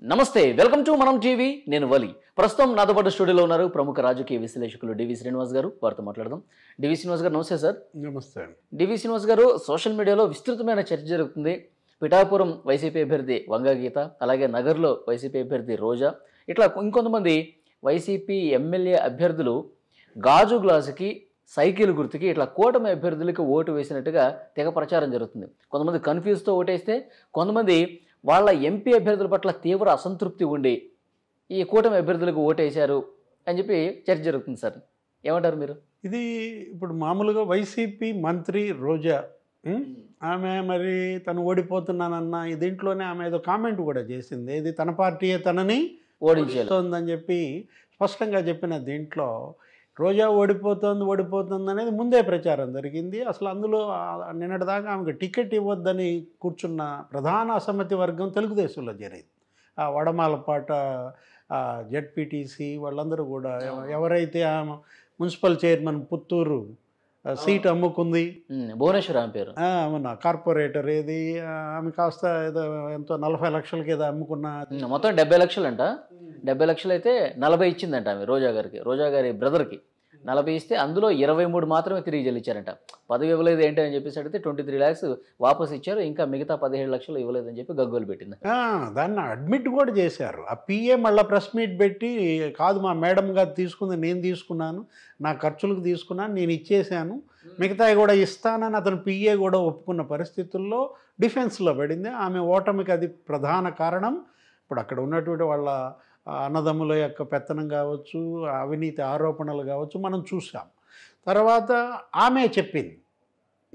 నమస్తే, welcome to మనం TV. నేను వలి. ప్రస్తుతం నాతో పాటు స్టూడియోలో ఉన్నారు ప్రముఖ రాజకీయ విశ్లేషకులు డివి శ్రీనివాస్ గారు. వారితో మాట్లాడదాం. డివి శ్రీనివాస్ గారు నమస్తే సార్. నమస్తే. డివి శ్రీనివాస్ గారు, సోషల్ మీడియాలో విస్తృతమైన చర్చ జరుగుతుంది. పిఠాపురం వైసీపీ అభ్యర్థి వంగా గీత, అలాగే నగర్లో వైసీపీ అభ్యర్థి రోజా, ఇట్లా ఇంకొంతమంది వైసీపీ ఎమ్మెల్యే అభ్యర్థులు గాజు గ్లాసుకి, సైకిల్ గుర్తుకి ఇట్లా కూటమి అభ్యర్థులకు ఓటు వేసినట్టుగా తెగ ప్రచారం జరుగుతుంది. కొంతమంది కన్ఫ్యూజ్తో ఓటేస్తే, కొంతమంది వాళ్ళ ఎంపీ అభ్యర్థుల పట్ల తీవ్ర అసంతృప్తి ఉండి ఈ కూటమి అభ్యర్థులకు ఓటేశారు అని చెప్పి చర్చ జరుగుతుంది సార్. ఏమంటారు మీరు? ఇది ఇప్పుడు మామూలుగా వైసీపీ మంత్రి రోజా ఆమె మరి తను ఓడిపోతున్నానన్న దీంట్లోనే ఆమె ఏదో కామెంట్ కూడా చేసింది. ఇది తన పార్టీయే తనని ఓడించేస్తుందని చెప్పి స్పష్టంగా చెప్పిన దీంట్లో రోజా ఓడిపోతుంది అనేది ముందే ప్రచారం జరిగింది. అసలు అందులో నిన్నటిదాకా ఆమెకు టికెట్ ఇవ్వద్దని కూర్చున్న ప్రధాన అసమ్మతి వర్గం తెలుగుదేశంలో చేరింది. ఆ వడమాలపాట జెడ్పీటీసీ వాళ్ళందరూ కూడా ఎవరైతే ఆమె మున్సిపల్ చైర్మన్ పుత్తూరు సీట్ అమ్ముకుంది, భువనేశ్వర్ ఆమె పేరు, అవునా కార్పొరేటర్ ఏది ఆమె కాస్త ఏదో ఎంతో 40 లక్షలకి ఏదో అమ్ముకున్న, మొత్తం 70 లక్షలు అంట. 70 లక్షలు అయితే 40 ఇచ్చిందంట ఆమె రోజా గారికి, రోజా గారి బ్రదర్కి 40 ఇస్తే అందులో 23 మాత్రమే తిరిగి చెల్లించారంట. 10 ఇవ్వలేదు ఏంటి అని చెప్పేసి అడిగితే 23 lakhs వాపస్ ఇచ్చారు, ఇంకా మిగతా 17 లక్షలు ఇవ్వలేదని చెప్పి గగ్గోలు పెట్టింది. దాన్ని అడ్మిట్ కూడా చేశారు. ఆ పిఏ మళ్ళీ ప్రెస్ మీట్ పెట్టి, కాదు మా మేడం గారు తీసుకుంది, నేను తీసుకున్నాను, నా ఖర్చులకు తీసుకున్నాను, నేను ఇచ్చేసాను, మిగతా కూడా ఇస్తానని అతను పిఏ కూడా ఒప్పుకున్న పరిస్థితుల్లో డిఫెన్స్లో పడింది. ఆమె ఓటమికి అది ప్రధాన కారణం. ఇప్పుడు అక్కడ ఉన్నటువంటి వాళ్ళ అన్నదమ్ముల యొక్క పెత్తనం కావచ్చు, అవినీతి ఆరోపణలు కావచ్చు, మనం చూసాం. తర్వాత ఆమె చెప్పింది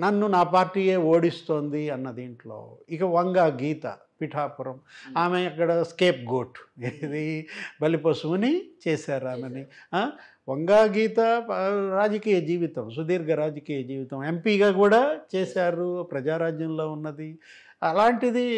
నన్ను నా పార్టీయే ఓడిస్తోంది అన్న దీంట్లో. ఇక వంగా గీత పిఠాపురం, ఆమె అక్కడ స్కేప్ గోట్, ఇది బలిపశువుని చేశారు ఆమెని. వంగా గీత రాజకీయ జీవితం, సుదీర్ఘ రాజకీయ జీవితం, ఎంపీగా కూడా చేశారు, ప్రజారాజ్యంలో ఉన్నది. అలాంటిది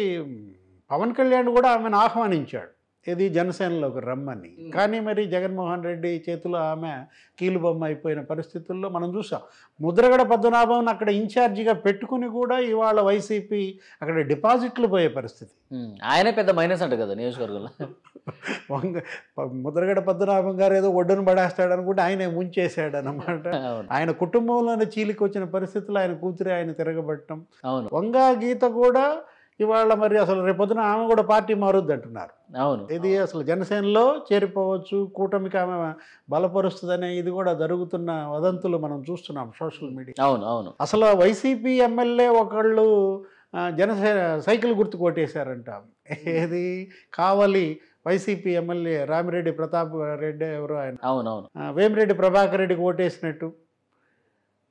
పవన్ కళ్యాణ్ కూడా ఆమెను ఆహ్వానించాడు, ఇది జనసేనలోకి రమ్మని. కానీ మరి జగన్మోహన్ రెడ్డి చేతిలో ఆమె కీలుబొమ్మ అయిపోయిన పరిస్థితుల్లో మనం చూసాం. ముద్రగడ పద్మనాభం అక్కడ ఇన్ఛార్జిగా పెట్టుకుని కూడా ఇవాళ వైసీపీ అక్కడ డిపాజిట్లు పోయే పరిస్థితి. ఆయనే పెద్ద మైనస్ అంట కదా నియోజకవర్గంలో. ముద్రగడ పద్మనాభం గారు ఏదో ఒడ్డును పడేస్తాడు అనుకుంటే ఆయనే ముంచేశాడు అన్నమాట. ఆయన కుటుంబంలోనే చీలికి వచ్చిన పరిస్థితుల్లో ఆయన కూతురే ఆయన తిరగబట్టడం. వంగా గీత కూడా ఇవాళ మరి అసలు రేపొద్దున ఆమె కూడా పార్టీ మారుద్ది అంటున్నారు. అవును, ఇది అసలు జనసేనలో చేరిపోవచ్చు, కూటమికి ఆమె బలపరుస్తుందనే ఇది కూడా జరుగుతున్న వదంతులు మనం చూస్తున్నాం సోషల్ మీడియా. అవును అవును అసలు వైసీపీ ఎమ్మెల్యే ఒకళ్ళు జనసేన సైకిల్ గుర్తు కొట్టేశారంట. ఏది కావలి వైసీపీ ఎమ్మెల్యే రామిరెడ్డి ప్రతాప్ రెడ్డి ఎవరు ఆయన, అవునవును, వేమిరెడ్డి ప్రభాకర్ రెడ్డికి ఓటేసినట్టు.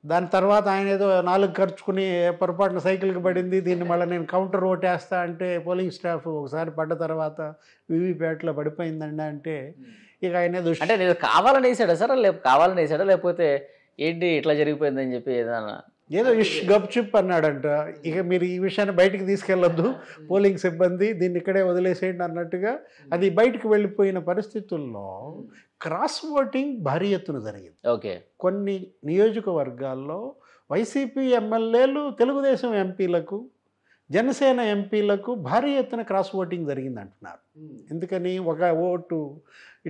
దాని తర్వాత ఆయన ఏదో 4 ఖర్చుకుని పొరపాటున సైకిల్కి పడింది, దీన్ని మళ్ళీ నేను కౌంటర్ ఓటేస్తా అంటే పోలింగ్ స్టాఫ్ ఒకసారి పడ్డ తర్వాత వీవీప్యాట్లో పడిపోయిందండి అంటే ఇక ఆయన ఏదో అంటే నేను కావాలని వేసాడా సార్, కావాలని వేసాడా లేకపోతే ఏంటి ఇట్లా జరిగిపోయిందని చెప్పి ఏదో గప్చుప్ అన్నాడంట. ఇక మీరు ఈ విషయాన్ని బయటికి తీసుకెళ్ళొద్దు, పోలింగ్ సిబ్బంది దీన్ని ఇక్కడే వదిలేసేయండి అన్నట్టుగా అది బయటకు వెళ్ళిపోయిన పరిస్థితుల్లో క్రాస్ ఓటింగ్ భారీ ఎత్తున జరిగింది. ఓకే, కొన్ని నియోజకవర్గాల్లో వైసీపీ ఎమ్మెల్యేలు తెలుగుదేశం ఎంపీలకు, జనసేన ఎంపీలకు భారీ ఎత్తున క్రాస్ ఓటింగ్ జరిగింది అంటున్నారు. ఎందుకని, ఒక ఓటు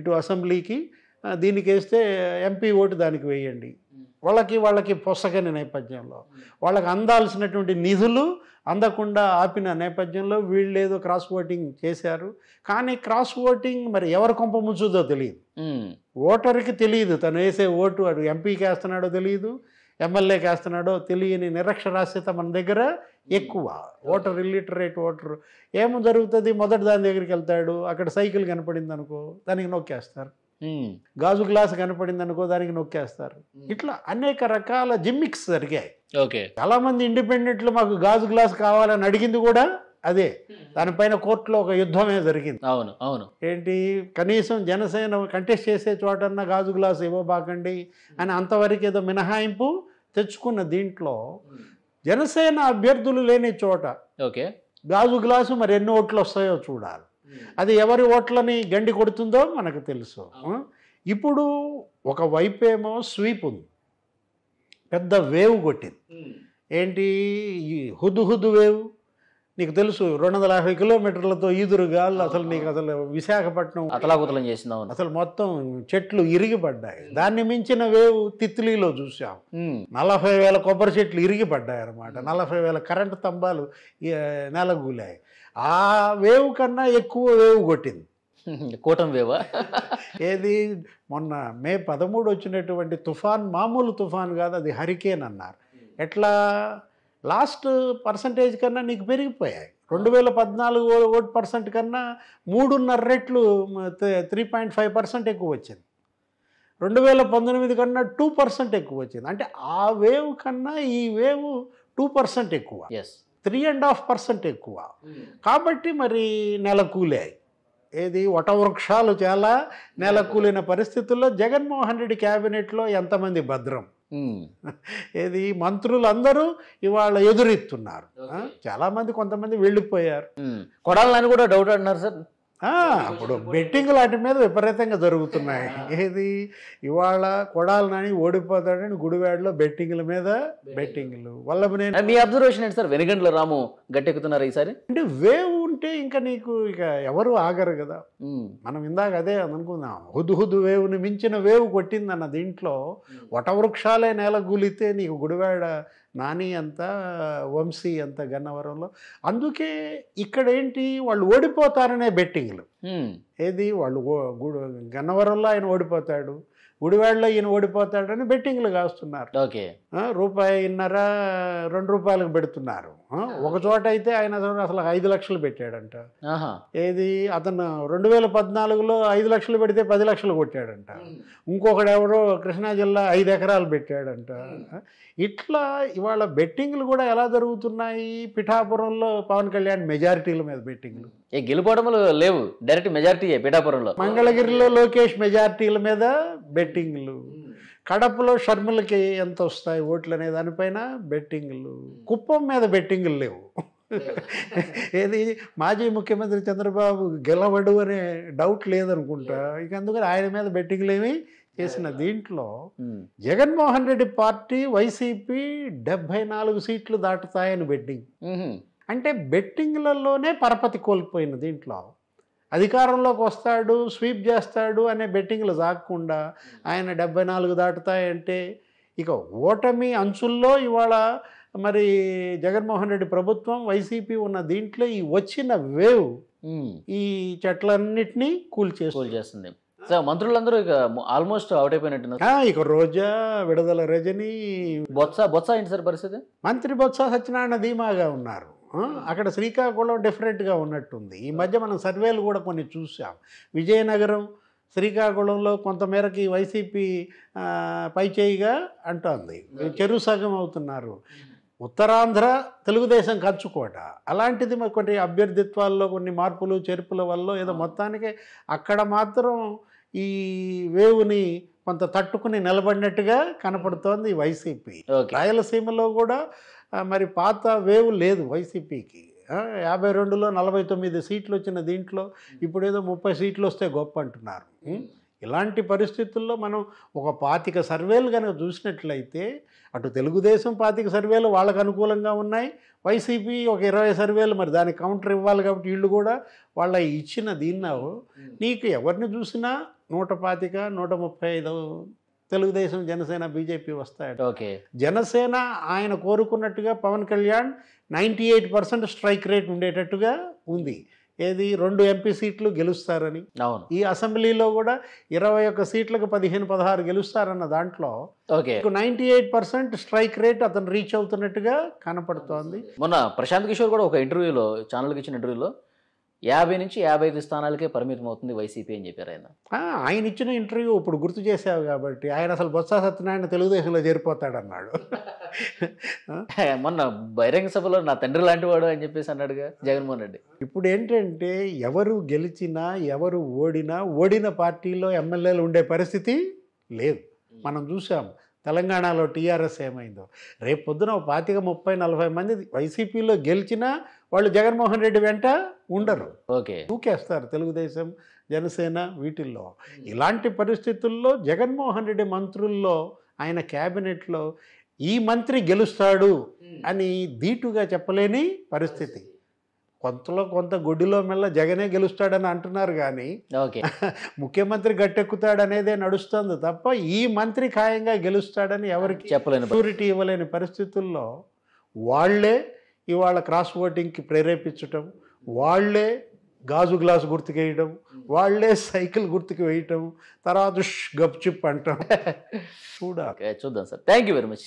ఇటు అసెంబ్లీకి దీనికి వేస్తే ఎంపీ ఓటు దానికి వేయండి, వాళ్ళకి పొసగని నేపథ్యంలో, వాళ్ళకి అందాల్సినటువంటి నిధులు అందకుండా ఆపిన నేపథ్యంలో వీళ్ళు ఏదో క్రాస్ ఓటింగ్ చేశారు. కానీ క్రాస్ ఓటింగ్ మరి ఎవరు కొంప ముంచుదో తెలియదు, ఓటర్కి తెలియదు. తను వేసే ఓటు అటు ఎంపీకి వేస్తున్నాడో తెలియదు, ఎమ్మెల్యేకి వేస్తున్నాడో తెలియని నిరక్షరాస్యత మన దగ్గర ఎక్కువ. ఓటర్ ఇల్లిటరేట్ ఓటర్ ఏమో జరుగుతుంది, మొదటి దాని దగ్గరికి వెళ్తాడు, అక్కడ సైకిల్ కనపడింది అనుకో దానికి నొక్కేస్తారు, గాజు గ్లాస్ కనపడింది అనుకో దానికి నొక్కేస్తారు. ఇట్లా అనేక రకాల జిమ్మిక్స్ జరిగాయి. ఓకే, చాలా మంది ఇండిపెండెంట్లు మాకు గాజు గ్లాస్ కావాలని అడిగింది కూడా అదే. దానిపైన కోర్టులో ఒక యుద్ధమే జరిగింది. అవును అవును, ఏంటి, కనీసం జనసేన కంటెస్ట్ చేసే చోటన్నా గాజు గ్లాస్ ఇవ్వబాకండి అని అంతవరకు ఏదో మినహాయింపు తెచ్చుకున్న దీంట్లో జనసేన అభ్యర్థులు లేని చోట ఓకే గాజు గ్లాసు మరి ఎన్ని ఓట్లు వస్తాయో చూడాలి. అది ఎవరి ఓట్లని గండి కొడుతుందో మనకు తెలుసు. ఇప్పుడు ఒక వైపేమో స్వీప్ ఉంది, పెద్ద వేవ్ కొట్టింది. ఏంటి, ఈ హుద్దు వేవ్, నీకు తెలుసు 250 కిలోమీటర్లతో ఈదురుగాలు అసలు నీకు అసలు విశాఖపట్నం అతలాకుతలం చేసింది. అవును. అసలు మొత్తం చెట్లు ఇరిగిపడ్డాయి. దాన్ని మించిన వేవ్ తిత్లీలో చూసాం. 40,000 కొబ్బరి చెట్లు ఇరిగిపడ్డాయి అన్నమాట. 40,000 కరెంటు స్తంభాలు నెలగూలాయి. ఆ వేవ్ కన్నా ఎక్కువ వేవ్ కొట్టింది కూటమి వేవా. ఏది మొన్న మే 13 వచ్చినటువంటి తుఫాన్ మామూలు తుఫాన్ కాదు, అది హరికేన్ అన్నారు. ఎట్లా లాస్ట్ పర్సంటేజ్ కన్నా నీకు పెరిగిపోయాయి. 2014 కన్నా 3.5 రెట్లు 3.5% ఎక్కువ వచ్చింది. 2019 కన్నా 2% ఎక్కువ వచ్చింది. అంటే ఆ వేవ్ కన్నా ఈ వేవ్ 2% ఎక్కువ, 3.5% ఎక్కువ. కాబట్టి మరి నెలకూలాయి. ఏది వటవృక్షాలు చాలా నెలకూలిన పరిస్థితుల్లో జగన్మోహన్ రెడ్డి క్యాబినెట్లో ఎంతమంది భద్రం? ఏది మంత్రులందరూ ఇవాళ ఎదురెత్తున్నారు. చాలామంది కొంతమంది వెళ్ళిపోయారు. కొడాలని కూడా డౌట్ అంటున్నారు సార్. అప్పుడు బెట్టింగ్ లాంటి మీద విపరీతంగా జరుగుతున్నాయి. ఏది ఇవాళ కొడాలి నాని ఓడిపోతాడని గుడివాడలో బెట్టింగ్ల మీద బెట్టింగ్లు వల్లభనేని. మీ అబ్జర్వేషన్ ఏంటి సార్? వెనుగండ్ల రాము గట్టెక్కుతున్నారు ఈసారి. అంటే వేవ్ ఉంటే ఇంకా నీకు ఇక ఎవరు ఆగరు కదా. మనం ఇందాక అదే అనుకుందాం, హుద్హుద్ వేవ్ని మించిన వేవ్ కొట్టిందన్న దీంట్లో వటవృక్షాలే నేల గూలితే నీకు గుడివాడ నాని అంత, వంశీ అంత గన్నవరంలో. అందుకే ఇక్కడ ఏంటి, వాళ్ళు ఓడిపోతారనే బెట్టింగ్లు. ఏది వాళ్ళు గన్నవరంలో ఆయన ఓడిపోతాడు, గుడివాడలో ఈయన ఓడిపోతాడని బెట్టింగ్లు కాస్తున్నారు. ఓకే, ₹1.5 ₹2 పెడుతున్నారు. ఒక చోట అయితే ఆయన అసలు 5 లక్షలు పెట్టాడంట. ఏది అతను 2014లో 5 లక్షలు పెడితే 10 లక్షలు కొట్టాడంట. ఇంకొకడు ఎవరో కృష్ణా జిల్లా 5 ఎకరాలు పెట్టాడంట. ఇట్లా ఇవాళ బెట్టింగ్లు కూడా ఎలా జరుగుతున్నాయి. పిఠాపురంలో పవన్ కళ్యాణ్ మెజారిటీల మీద బెట్టింగ్లు, గెలుపోవడంలో లేవు, డైరెక్ట్ మెజారిటీ పిఠాపురంలో. మంగళగిరిలో లోకేష్ మెజారిటీల మీద బెట్టింగ్లు, కడపలో షర్మిలకి ఎంత వస్తాయి ఓట్లు అనే దానిపైన బెట్టింగ్లు, కుప్పం మీద బెట్టింగ్లు లేవు. ఏది మాజీ ముఖ్యమంత్రి చంద్రబాబు గెలవడు అనే డౌట్ లేదనుకుంటా. ఇక అందుకని ఆయన మీద బెట్టింగ్లు ఏమి చేసిన దీంట్లో జగన్మోహన్ రెడ్డి పార్టీ వైసీపీ 74 సీట్లు దాటుతాయని బెట్టింగ్. అంటే బెట్టింగ్లలోనే పరపతి కోల్పోయిన దీంట్లో అధికారంలోకి వస్తాడు, స్వీప్ చేస్తాడు అనే బెట్టింగ్లు సాగకుండా ఆయన 74 దాటుతాయంటే ఇక ఓటమి అంచుల్లో ఇవాళ మరి జగన్మోహన్ రెడ్డి ప్రభుత్వం, వైసీపీ ఉన్న దీంట్లో ఈ వచ్చిన వేవ్ ఈ చెట్లన్నిటినీ కూల్చేస్తుంది. సార్ మంత్రులందరూ ఇక ఆల్మోస్ట్ అవుట్ అయిపోయినట్టున్నారు. ఇక రోజా, విడుదల రజని, బొత్స ఏంటి సార్ పరిస్థితి? మంత్రి బొత్స సత్యనారాయణ ధీమాగా ఉన్నారు. అక్కడ శ్రీకాకుళం డిఫరెంట్గా ఉన్నట్టుంది. ఈ మధ్య మనం సర్వేలు కూడా కొన్ని చూసాం. విజయనగరం, శ్రీకాకుళంలో కొంతమేరకి వైసీపీ పైచేయిగా అంటోంది, చెరు సగం అవుతున్నారు. ఉత్తరాంధ్ర తెలుగుదేశం ఖర్చుకోట. అలాంటిది మరి కొన్ని అభ్యర్థిత్వాల్లో కొన్ని మార్పులు చేర్పుల వల్ల ఏదో మొత్తానికి అక్కడ మాత్రం ఈ వేవుని కొంత తట్టుకుని నిలబడినట్టుగా కనపడుతోంది వైసీపీ. రాయలసీమలో కూడా మరి పాత వేవ్ లేదు వైసీపీకి. 52లో 49 సీట్లు వచ్చిన దీంట్లో ఇప్పుడు ఏదో 30 సీట్లు వస్తే గొప్ప అంటున్నారు. ఇలాంటి పరిస్థితుల్లో మనం ఒక 25 సర్వేలు కనుక చూసినట్లయితే అటు తెలుగుదేశం 25 సర్వేలు వాళ్ళకు అనుకూలంగా ఉన్నాయి, వైసీపీ ఒక 20 సర్వేలు మరి దానికి కౌంటర్ ఇవ్వాలి కాబట్టి వీళ్ళు కూడా వాళ్ళ ఇచ్చిన దీన్ని నీకు ఎవరిని చూసినా 125, 135 తెలుగుదేశం, జనసేన, బీజేపీ వస్తాయట. జనసేన ఆయన కోరుకున్నట్టుగా పవన్ కళ్యాణ్ 98% స్ట్రైక్ రేట్ ఉండేటట్టుగా ఉంది. ఏది 2 ఎంపీ సీట్లు గెలుస్తారని, ఈ అసెంబ్లీలో కూడా 21 సీట్లకు 15-16 గెలుస్తారన్న దాంట్లో 98% స్ట్రైక్ రేట్ అతను రీచ్ అవుతున్నట్టుగా కనపడుతోంది. మొన్న ప్రశాంత్ కిషోర్ కూడా ఒక ఇంటర్వ్యూలో, ఛానల్కి ఇచ్చిన ఇంటర్వ్యూలో 50 నుంచి 55 స్థానాలకే పరిమితం అవుతుంది వైసీపీ అని చెప్పారు ఆయన. ఆయన ఇచ్చిన ఇంటర్వ్యూ ఇప్పుడు గుర్తు చేసావు కాబట్టి ఆయన అసలు బొత్స సత్యనారాయణ తెలుగుదేశంలో చేరిపోతాడన్నాడు. మొన్న బహిరంగ సభలో నా తండ్రి లాంటి వాడు అని చెప్పేసి అన్నాడుగా జగన్మోహన్ రెడ్డి. ఇప్పుడు ఏంటంటే ఎవరు గెలిచినా ఎవరు ఓడిన పార్టీలో ఎమ్మెల్యేలు ఉండే పరిస్థితి లేదు. మనం చూసాం తెలంగాణలో టీఆర్ఎస్ ఏమైందో. రేపు పొద్దున 25-30-40 మంది వైసీపీలో గెలిచినా వాళ్ళు జగన్మోహన్ రెడ్డి వెంట ఉండరు, దూకేస్తారు తెలుగుదేశం, జనసేన వీటిల్లో. ఇలాంటి పరిస్థితుల్లో జగన్మోహన్ రెడ్డి మంత్రుల్లో, ఆయన క్యాబినెట్లో ఈ మంత్రి గెలుస్తాడు అని ధీటుగా చెప్పలేని పరిస్థితి. కొంతలో కొంత గుడ్డిలో మెల్ల జగనే గెలుస్తాడని అంటున్నారు కానీ ఓకే. ముఖ్యమంత్రి గట్టెక్కుతాడనేదే నడుస్తుంది తప్ప ఈ మంత్రి ఖాయంగా గెలుస్తాడని ఎవరికి చెప్పలేను. షూరిటీ ఇవ్వలేని పరిస్థితుల్లో వాళ్ళే ఇవాళ క్రాస్ ఓటింగ్కి ప్రేరేపించటం, వాళ్ళే గాజు గ్లాసు గుర్తుకు వేయడం, వాళ్ళే సైకిల్ గుర్తుకు వేయటం, తర్వాత గప్చిప్ అంటాం. చూడాలి. ఓకే, చూద్దాం sir. Thank you very much.